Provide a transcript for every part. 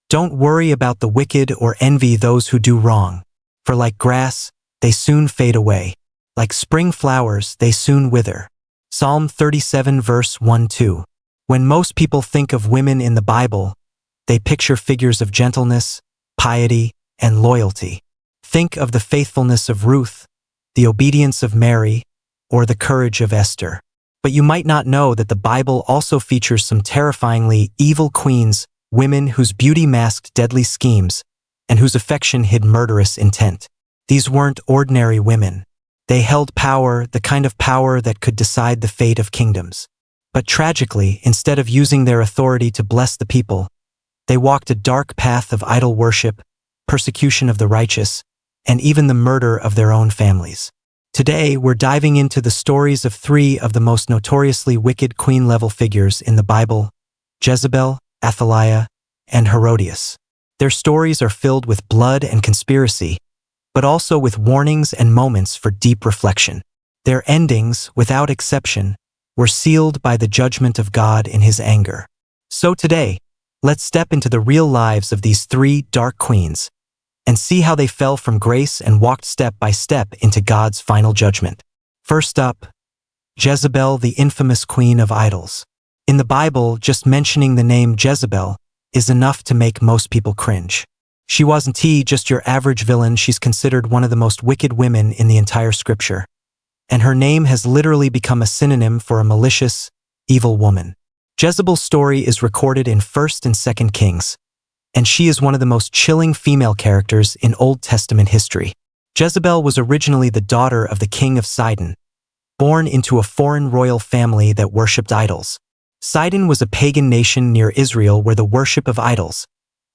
Don't worry about the wicked or envy those who do wrong, for like grass, they soon fade away. Like spring flowers, they soon wither. Psalm 37 verse 1-2. When most people think of women in the Bible, they picture figures of gentleness, piety, and loyalty. Think of the faithfulness of Ruth, the obedience of Mary, or the courage of Esther. But you might not know that the Bible also features some terrifyingly evil queens, women whose beauty masked deadly schemes, and whose affection hid murderous intent. These weren't ordinary women. They held power, the kind of power that could decide the fate of kingdoms. But tragically, instead of using their authority to bless the people, they walked a dark path of idol worship, persecution of the righteous, and even the murder of their own families. Today, we're diving into the stories of three of the most notoriously wicked queen-level figures in the Bible: Jezebel, Athaliah, and Herodias. Their stories are filled with blood and conspiracy, but also with warnings and moments for deep reflection. Their endings, without exception, were sealed by the judgment of God in His anger. So today, let's step into the real lives of these three dark queens and see how they fell from grace and walked step by step into God's final judgment. First up, Jezebel, the infamous queen of idols. In the Bible, just mentioning the name Jezebel is enough to make most people cringe. She wasn't just your average villain. She's considered one of the most wicked women in the entire scripture. And her name has literally become a synonym for a malicious, evil woman. Jezebel's story is recorded in 1st and 2nd Kings, and she is one of the most chilling female characters in Old Testament history. Jezebel was originally the daughter of the king of Sidon, born into a foreign royal family that worshipped idols. Sidon was a pagan nation near Israel where the worship of idols,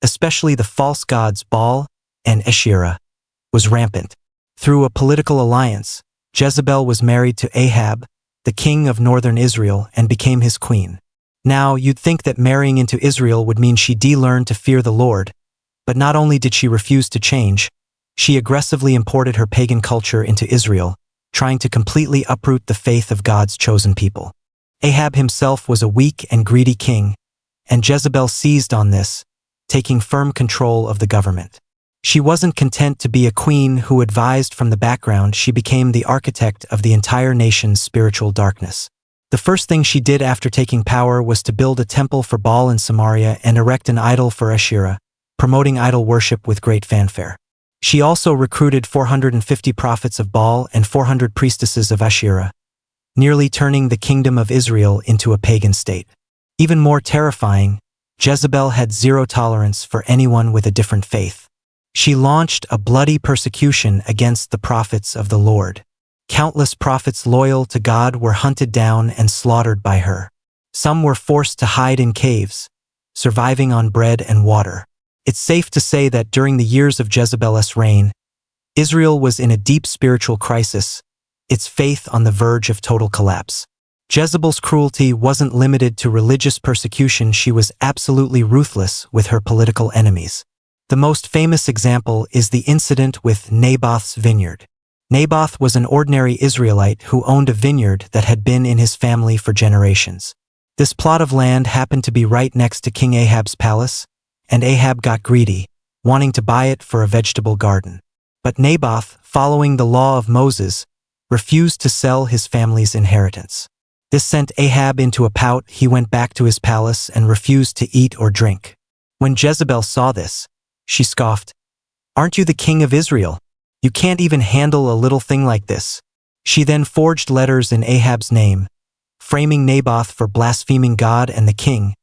especially the false gods Baal and Asherah, was rampant. Through a political alliance, Jezebel was married to Ahab, the king of northern Israel, and became his queen. Now, you'd think that marrying into Israel would mean she de-learned to fear the Lord, but not only did she refuse to change, she aggressively imported her pagan culture into Israel, trying to completely uproot the faith of God's chosen people. Ahab himself was a weak and greedy king, and Jezebel seized on this, taking firm control of the government. She wasn't content to be a queen who advised from the background. She became the architect of the entire nation's spiritual darkness. The first thing she did after taking power was to build a temple for Baal in Samaria and erect an idol for Asherah, promoting idol worship with great fanfare. She also recruited 450 prophets of Baal and 400 priestesses of Asherah, nearly turning the kingdom of Israel into a pagan state. Even more terrifying, Jezebel had zero tolerance for anyone with a different faith. She launched a bloody persecution against the prophets of the Lord. Countless prophets loyal to God were hunted down and slaughtered by her. Some were forced to hide in caves, surviving on bread and water. It's safe to say that during the years of Jezebel's reign, Israel was in a deep spiritual crisis, its faith on the verge of total collapse. Jezebel's cruelty wasn't limited to religious persecution. She was absolutely ruthless with her political enemies. The most famous example is the incident with Naboth's vineyard. Naboth was an ordinary Israelite who owned a vineyard that had been in his family for generations. This plot of land happened to be right next to King Ahab's palace, and Ahab got greedy, wanting to buy it for a vegetable garden. But Naboth, following the law of Moses, refused to sell his family's inheritance. This sent Ahab into a pout. He went back to his palace and refused to eat or drink. When Jezebel saw this, she scoffed, "Aren't you the king of Israel? You can't even handle a little thing like this." She then forged letters in Ahab's name, framing Naboth for blaspheming God and the king,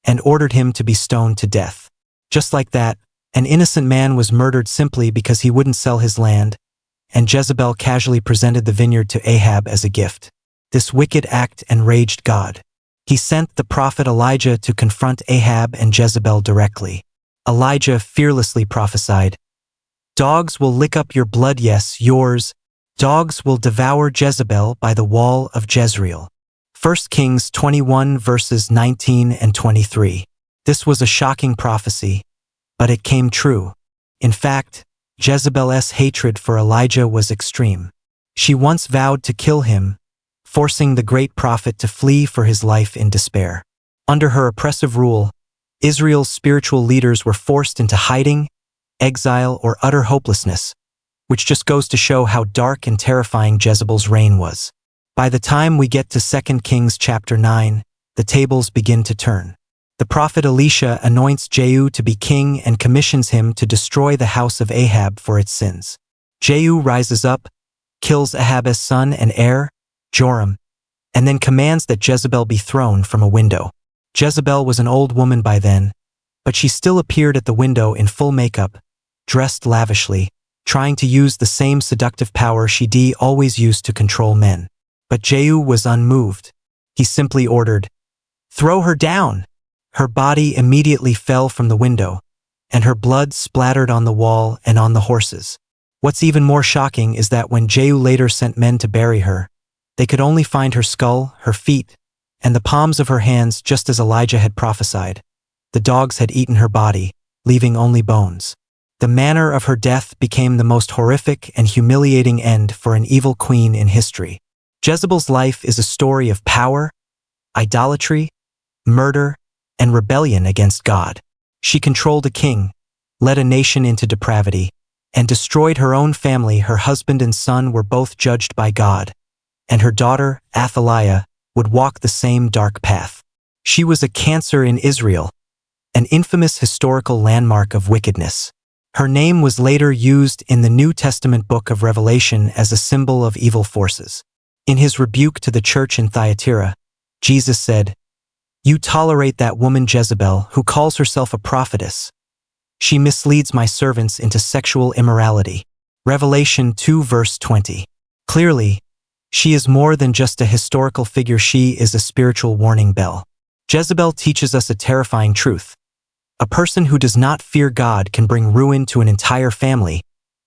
and ordered him to be stoned to death. Just like that, an innocent man was murdered simply because he wouldn't sell his land, and Jezebel casually presented the vineyard to Ahab as a gift. This wicked act enraged God. He sent the prophet Elijah to confront Ahab and Jezebel directly. Elijah fearlessly prophesied, "Dogs will lick up your blood, yes, yours. Dogs will devour Jezebel by the wall of Jezreel." 1 Kings 21 verses 19 and 23. This was a shocking prophecy, but it came true. In fact, Jezebel's hatred for Elijah was extreme. She once vowed to kill him, forcing the great prophet to flee for his life in despair. Under her oppressive rule, Israel's spiritual leaders were forced into hiding, exile, or utter hopelessness, which just goes to show how dark and terrifying Jezebel's reign was. By the time we get to 2 Kings chapter 9, the tables begin to turn. The prophet Elisha anoints Jehu to be king and commissions him to destroy the house of Ahab for its sins. Jehu rises up, kills Ahab's son and heir, Joram, and then commands that Jezebel be thrown from a window. Jezebel was an old woman by then, but she still appeared at the window in full makeup, dressed lavishly, trying to use the same seductive power she always used to control men. But Jehu was unmoved. He simply ordered, "Throw her down!" Her body immediately fell from the window, and her blood splattered on the wall and on the horses. What's even more shocking is that when Jehu later sent men to bury her, they could only find her skull, her feet, and the palms of her hands, just as Elijah had prophesied. The dogs had eaten her body, leaving only bones. The manner of her death became the most horrific and humiliating end for an evil queen in history. Jezebel's life is a story of power, idolatry, murder, and rebellion against God. She controlled a king, led a nation into depravity, and destroyed her own family. Her husband and son were both judged by God, and her daughter, Athaliah, would walk the same dark path. She was a cancer in Israel, an infamous historical landmark of wickedness. Her name was later used in the New Testament book of Revelation as a symbol of evil forces. In his rebuke to the church in Thyatira, Jesus said, "You tolerate that woman Jezebel, who calls herself a prophetess. She misleads my servants into sexual immorality." Revelation 2 verse 20. Clearly, she is more than just a historical figure. She is a spiritual warning bell. Jezebel teaches us a terrifying truth. A person who does not fear God can bring ruin to an entire family,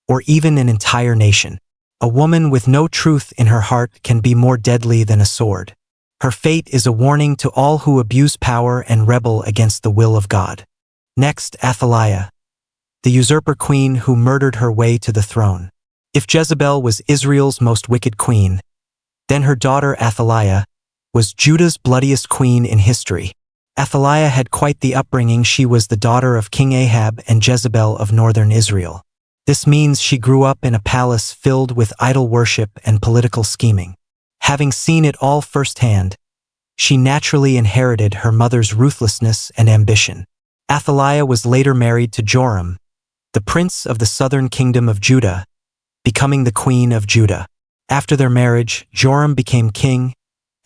or even an entire nation. A woman with no truth in her heart can be more deadly than a sword. Her fate is a warning to all who abuse power and rebel against the will of God. Next, Athaliah, the usurper queen who murdered her way to the throne. If Jezebel was Israel's most wicked queen, then her daughter Athaliah was Judah's bloodiest queen in history. Athaliah had quite the upbringing. She was the daughter of King Ahab and Jezebel of northern Israel. This means she grew up in a palace filled with idol worship and political scheming. Having seen it all firsthand, she naturally inherited her mother's ruthlessness and ambition. Athaliah was later married to Joram, the prince of the southern kingdom of Judah, becoming the queen of Judah. After their marriage, Joram became king,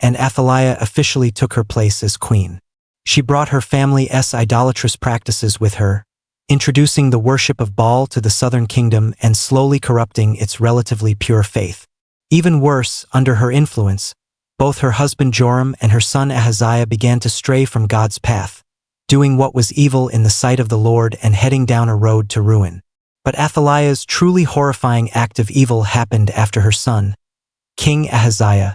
and Athaliah officially took her place as queen. She brought her family's idolatrous practices with her, introducing the worship of Baal to the southern kingdom and slowly corrupting its relatively pure faith. Even worse, under her influence, both her husband Joram and her son Ahaziah began to stray from God's path, doing what was evil in the sight of the Lord and heading down a road to ruin. But Athaliah's truly horrifying act of evil happened after her son, King Ahaziah,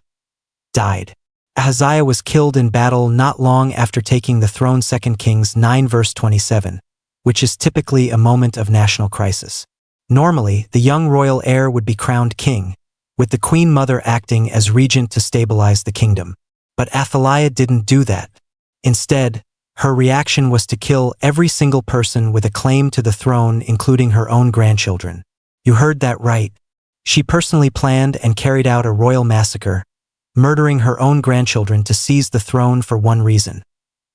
died. Ahaziah was killed in battle not long after taking the throne. 2 Kings 9 verse 27, which is typically a moment of national crisis. Normally, the young royal heir would be crowned king, with the queen mother acting as regent to stabilize the kingdom. But Athaliah didn't do that. Instead, her reaction was to kill every single person with a claim to the throne, including her own grandchildren. You heard that right. She personally planned and carried out a royal massacre, murdering her own grandchildren to seize the throne for one reason: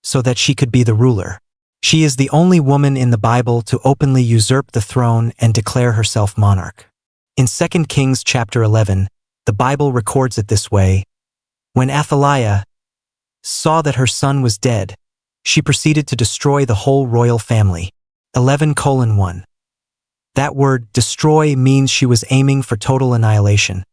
so that she could be the ruler. She is the only woman in the Bible to openly usurp the throne and declare herself monarch. In 2 Kings chapter 11, the Bible records it this way: when Athaliah saw that her son was dead, she proceeded to destroy the whole royal family. 11:1. That word, destroy, means she was aiming for total annihilation,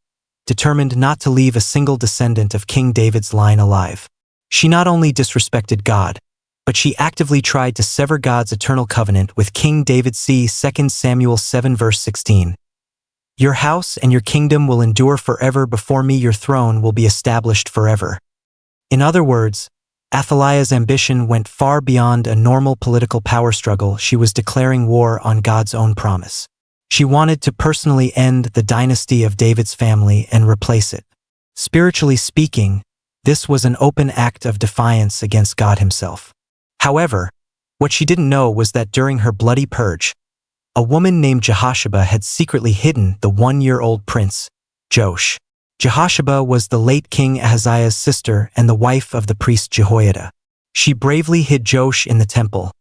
determined not to leave a single descendant of King David's line alive. She not only disrespected God, but she actively tried to sever God's eternal covenant with King David. See 2 Samuel 7 verse 16. Your house and your kingdom will endure forever before me. Your throne will be established forever. In other words, Athaliah's ambition went far beyond a normal political power struggle. She was declaring war on God's own promise. She wanted to personally end the dynasty of David's family and replace it. Spiritually speaking, this was an open act of defiance against God himself. However, What she didn't know was that during her bloody purge, a woman named Jehosheba had secretly hidden the 1-year-old prince, Joash. Jehosheba was the late King Ahaziah's sister and the wife of the priest Jehoiada. She bravely hid Joash in the temple,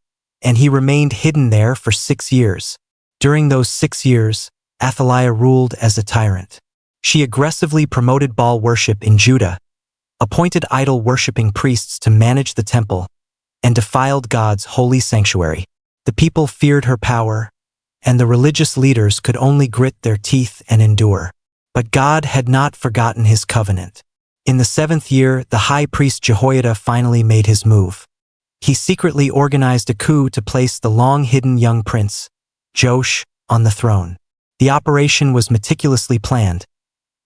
and he remained hidden there for 6 years. During those 6 years, Athaliah ruled as a tyrant. She aggressively promoted Baal worship in Judah, appointed idol-worshipping priests to manage the temple, and defiled God's holy sanctuary. The people feared her power, and the religious leaders could only grit their teeth and endure. But God had not forgotten his covenant. In the 7th year, the high priest Jehoiada finally made his move. He secretly organized a coup to place the long-hidden young prince, Joash, on the throne. The operation was meticulously planned,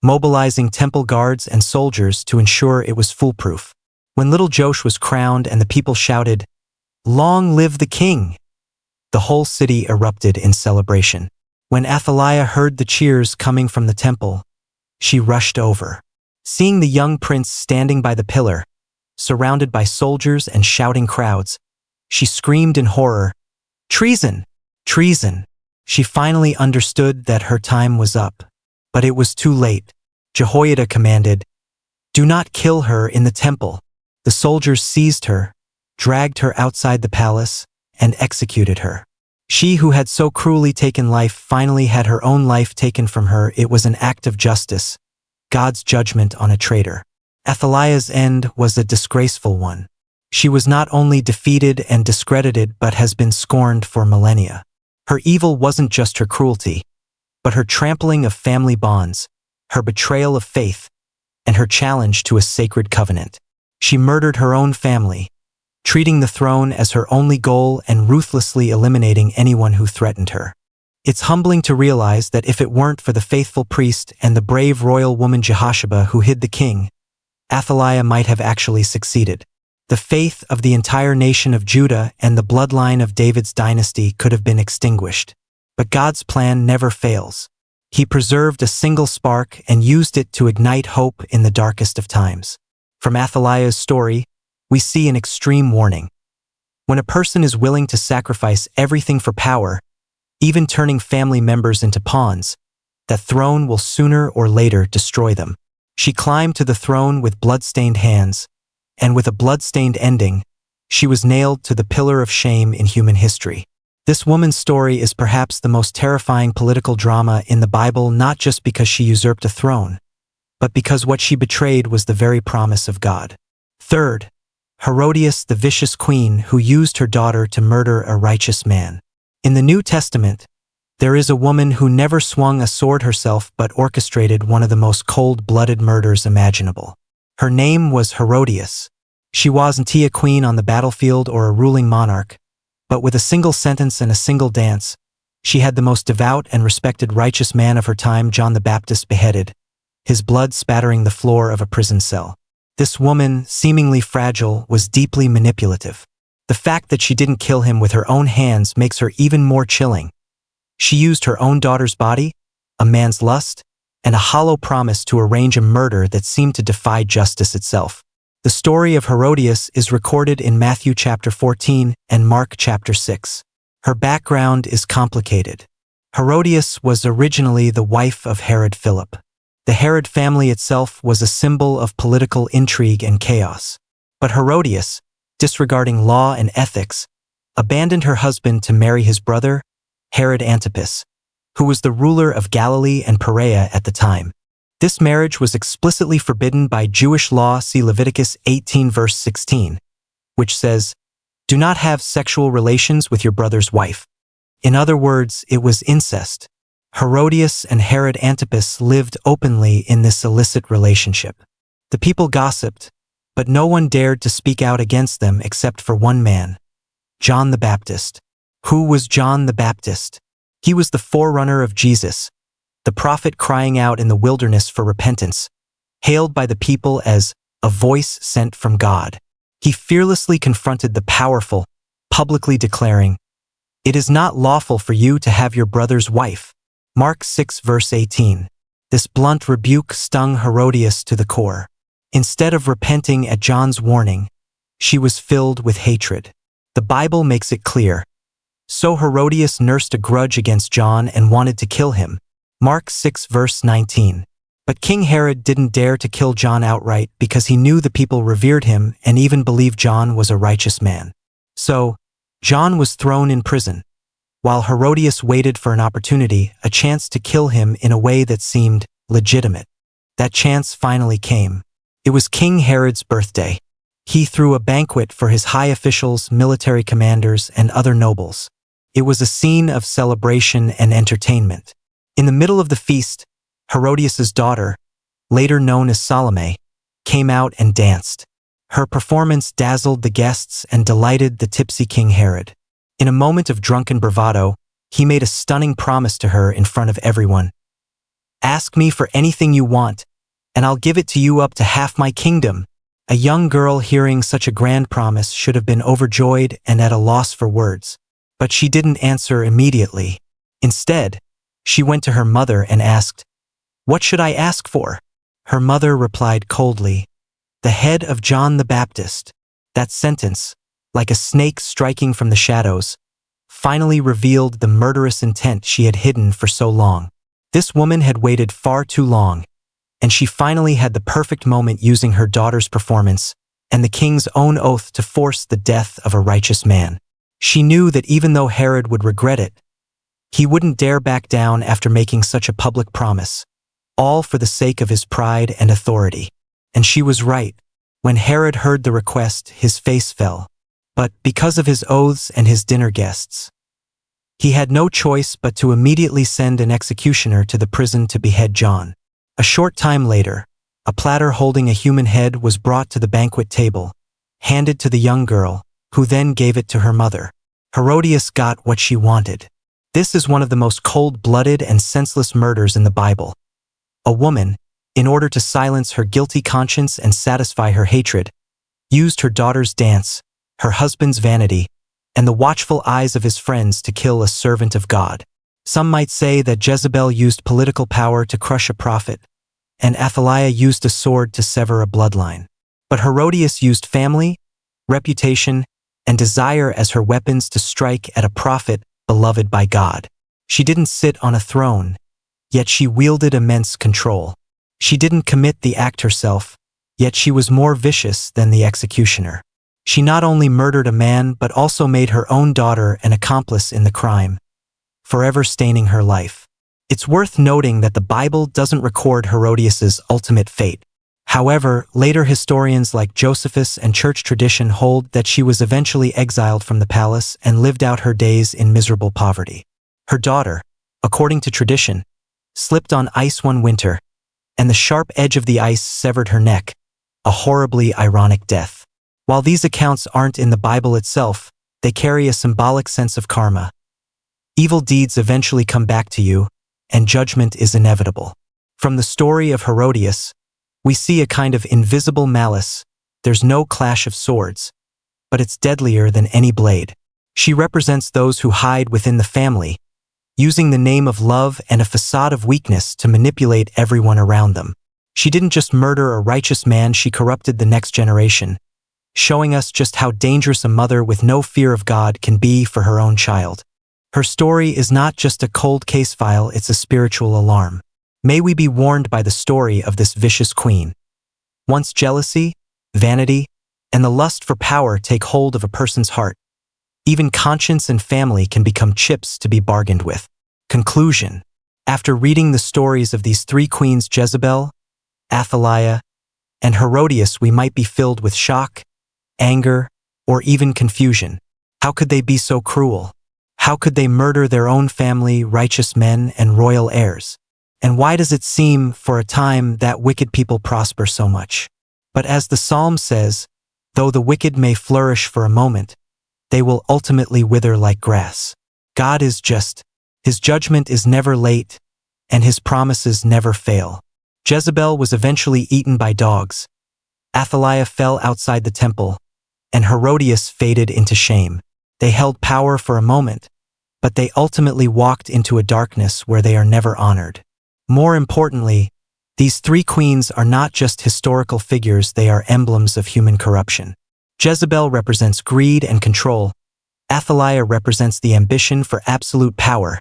mobilizing temple guards and soldiers to ensure it was foolproof. When little Joash was crowned and the people shouted, "Long live the king!" the whole city erupted in celebration. When Athaliah heard the cheers coming from the temple, she rushed over. Seeing the young prince standing by the pillar, surrounded by soldiers and shouting crowds, she screamed in horror, "Treason! Treason!" She finally understood that her time was up. But it was too late. Jehoiada commanded, "Do not kill her in the temple." The soldiers seized her, dragged her outside the palace, and executed her. She who had so cruelly taken life finally had her own life taken from her. It was an act of justice, God's judgment on a traitor. Athaliah's end was a disgraceful one. She was not only defeated and discredited but has been scorned for millennia. Her evil wasn't just her cruelty, but her trampling of family bonds, her betrayal of faith, and her challenge to a sacred covenant. She murdered her own family, treating the throne as her only goal and ruthlessly eliminating anyone who threatened her. It's humbling to realize that if it weren't for the faithful priest and the brave royal woman Jehosheba who hid the king, Athaliah might have actually succeeded. The faith of the entire nation of Judah and the bloodline of David's dynasty could have been extinguished. But God's plan never fails. He preserved a single spark and used it to ignite hope in the darkest of times. From Athaliah's story, we see an extreme warning. When a person is willing to sacrifice everything for power, even turning family members into pawns, that throne will sooner or later destroy them. She climbed to the throne with blood-stained hands, and with a blood-stained ending, she was nailed to the pillar of shame in human history. This woman's story is perhaps the most terrifying political drama in the Bible, not just because she usurped a throne, but because what she betrayed was the very promise of God. Third, Herodias, the vicious queen who used her daughter to murder a righteous man. In the New Testament, there is a woman who never swung a sword herself but orchestrated one of the most cold-blooded murders imaginable. Her name was Herodias. She wasn't a queen on the battlefield or a ruling monarch, but with a single sentence and a single dance, she had the most devout and respected righteous man of her time, John the Baptist, beheaded, his blood spattering the floor of a prison cell. This woman, seemingly fragile, was deeply manipulative. The fact that she didn't kill him with her own hands makes her even more chilling. She used her own daughter's body, a man's lust, and a hollow promise to arrange a murder that seemed to defy justice itself. The story of Herodias is recorded in Matthew chapter 14 and Mark chapter 6. Her background is complicated. Herodias was originally the wife of Herod Philip. The Herod family itself was a symbol of political intrigue and chaos. But Herodias, disregarding law and ethics, abandoned her husband to marry his brother, Herod Antipas, who was the ruler of Galilee and Perea at the time. This marriage was explicitly forbidden by Jewish law. See Leviticus 18 verse 16, which says, "Do not have sexual relations with your brother's wife." In other words, it was incest. Herodias and Herod Antipas lived openly in this illicit relationship. The people gossiped, but no one dared to speak out against them except for one man, John the Baptist. Who was John the Baptist? He was the forerunner of Jesus, the prophet crying out in the wilderness for repentance, hailed by the people as a voice sent from God. He fearlessly confronted the powerful, publicly declaring, "It is not lawful for you to have your brother's wife." Mark 6 verse 18. This blunt rebuke stung Herodias to the core. Instead of repenting at John's warning, she was filled with hatred. The Bible makes it clear. So Herodias nursed a grudge against John and wanted to kill him. Mark 6 verse 19. But King Herod didn't dare to kill John outright because he knew the people revered him and even believed John was a righteous man. So, John was thrown in prison, while Herodias waited for an opportunity, a chance to kill him in a way that seemed legitimate. That chance finally came. It was King Herod's birthday. He threw a banquet for his high officials, military commanders, and other nobles. It was a scene of celebration and entertainment. In the middle of the feast, Herodias' daughter, later known as Salome, came out and danced. Her performance dazzled the guests and delighted the tipsy King Herod. In a moment of drunken bravado, he made a stunning promise to her in front of everyone. "Ask me for anything you want, and I'll give it to you up to half my kingdom." A young girl hearing such a grand promise should have been overjoyed and at a loss for words. But she didn't answer immediately. Instead, she went to her mother and asked, "What should I ask for?" Her mother replied coldly, "The head of John the Baptist." That sentence, like a snake striking from the shadows, finally revealed the murderous intent she had hidden for so long. This woman had waited far too long, and she finally had the perfect moment using her daughter's performance and the king's own oath to force the death of a righteous man. She knew that even though Herod would regret it, he wouldn't dare back down after making such a public promise, all for the sake of his pride and authority. And she was right. When Herod heard the request, his face fell. But because of his oaths and his dinner guests, he had no choice but to immediately send an executioner to the prison to behead John. A short time later, a platter holding a human head was brought to the banquet table, handed to the young girl, who then gave it to her mother. Herodias got what she wanted. This is one of the most cold-blooded and senseless murders in the Bible. A woman, in order to silence her guilty conscience and satisfy her hatred, used her daughter's dance, her husband's vanity, and the watchful eyes of his friends to kill a servant of God. Some might say that Jezebel used political power to crush a prophet, and Athaliah used a sword to sever a bloodline. But Herodias used family, reputation, and desire as her weapons to strike at a prophet beloved by God. She didn't sit on a throne, yet she wielded immense control. She didn't commit the act herself, yet she was more vicious than the executioner. She not only murdered a man but also made her own daughter an accomplice in the crime, forever staining her life. It's worth noting that the Bible doesn't record Herodias' ultimate fate. However, later historians like Josephus and church tradition hold that she was eventually exiled from the palace and lived out her days in miserable poverty. Her daughter, according to tradition, slipped on ice one winter, and the sharp edge of the ice severed her neck, a horribly ironic death. While these accounts aren't in the Bible itself, they carry a symbolic sense of karma. Evil deeds eventually come back to you, and judgment is inevitable. From the story of Herodias, we see a kind of invisible malice. There's no clash of swords, but it's deadlier than any blade. She represents those who hide within the family, using the name of love and a facade of weakness to manipulate everyone around them. She didn't just murder a righteous man, she corrupted the next generation, showing us just how dangerous a mother with no fear of God can be for her own child. Her story is not just a cold case file, it's a spiritual alarm. May we be warned by the story of this vicious queen. Once jealousy, vanity, and the lust for power take hold of a person's heart, even conscience and family can become chips to be bargained with. Conclusion. After reading the stories of these three queens, Jezebel, Athaliah, and Herodias, we might be filled with shock, anger, or even confusion. How could they be so cruel? How could they murder their own family, righteous men, and royal heirs? And why does it seem, for a time, that wicked people prosper so much? But as the Psalm says, though the wicked may flourish for a moment, they will ultimately wither like grass. God is just. His judgment is never late, and his promises never fail. Jezebel was eventually eaten by dogs. Athaliah fell outside the temple, and Herodias faded into shame. They held power for a moment, but they ultimately walked into a darkness where they are never honored. More importantly, these three queens are not just historical figures, they are emblems of human corruption. Jezebel represents greed and control, Athaliah represents the ambition for absolute power,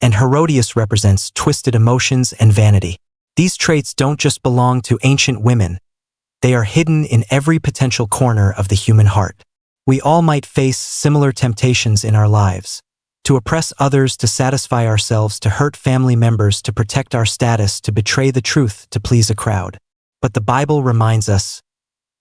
and Herodias represents twisted emotions and vanity. These traits don't just belong to ancient women. They are hidden in every potential corner of the human heart. We all might face similar temptations in our lives. To oppress others, to satisfy ourselves, to hurt family members, to protect our status, to betray the truth, to please a crowd. But the Bible reminds us,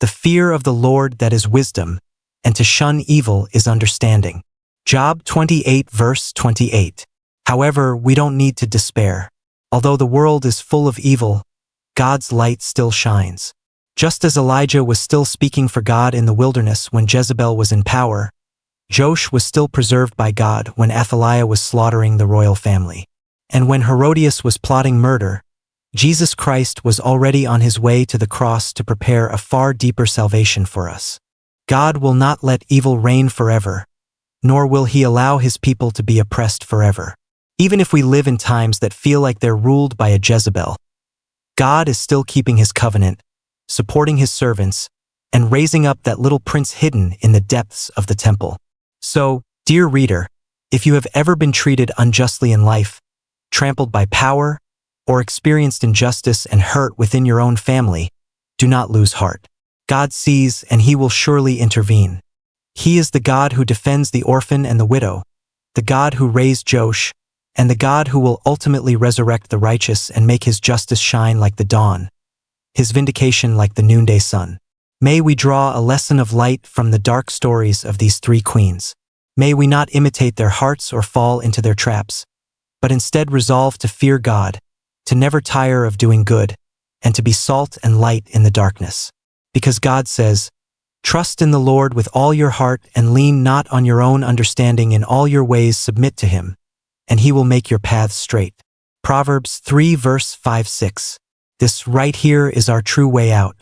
the fear of the Lord that is wisdom, and to shun evil is understanding. Job 28 verse 28. However, we don't need to despair. Although the world is full of evil, God's light still shines. Just as Elijah was still speaking for God in the wilderness when Jezebel was in power, Joash was still preserved by God when Athaliah was slaughtering the royal family. And when Herodias was plotting murder, Jesus Christ was already on his way to the cross to prepare a far deeper salvation for us. God will not let evil reign forever, nor will he allow his people to be oppressed forever. Even if we live in times that feel like they're ruled by a Jezebel, God is still keeping his covenant, supporting his servants, and raising up that little prince hidden in the depths of the temple. So, dear reader, if you have ever been treated unjustly in life, trampled by power, or experienced injustice and hurt within your own family, do not lose heart. God sees, and he will surely intervene. He is the God who defends the orphan and the widow, the God who raised Joash, and the God who will ultimately resurrect the righteous and make his justice shine like the dawn, his vindication like the noonday sun. May we draw a lesson of light from the dark stories of these three queens. May we not imitate their hearts or fall into their traps, but instead resolve to fear God, to never tire of doing good, and to be salt and light in the darkness. Because God says, "Trust in the Lord with all your heart and lean not on your own understanding, in all your ways submit to him, and he will make your paths straight." Proverbs 3 verse 5-6. This right here is our true way out.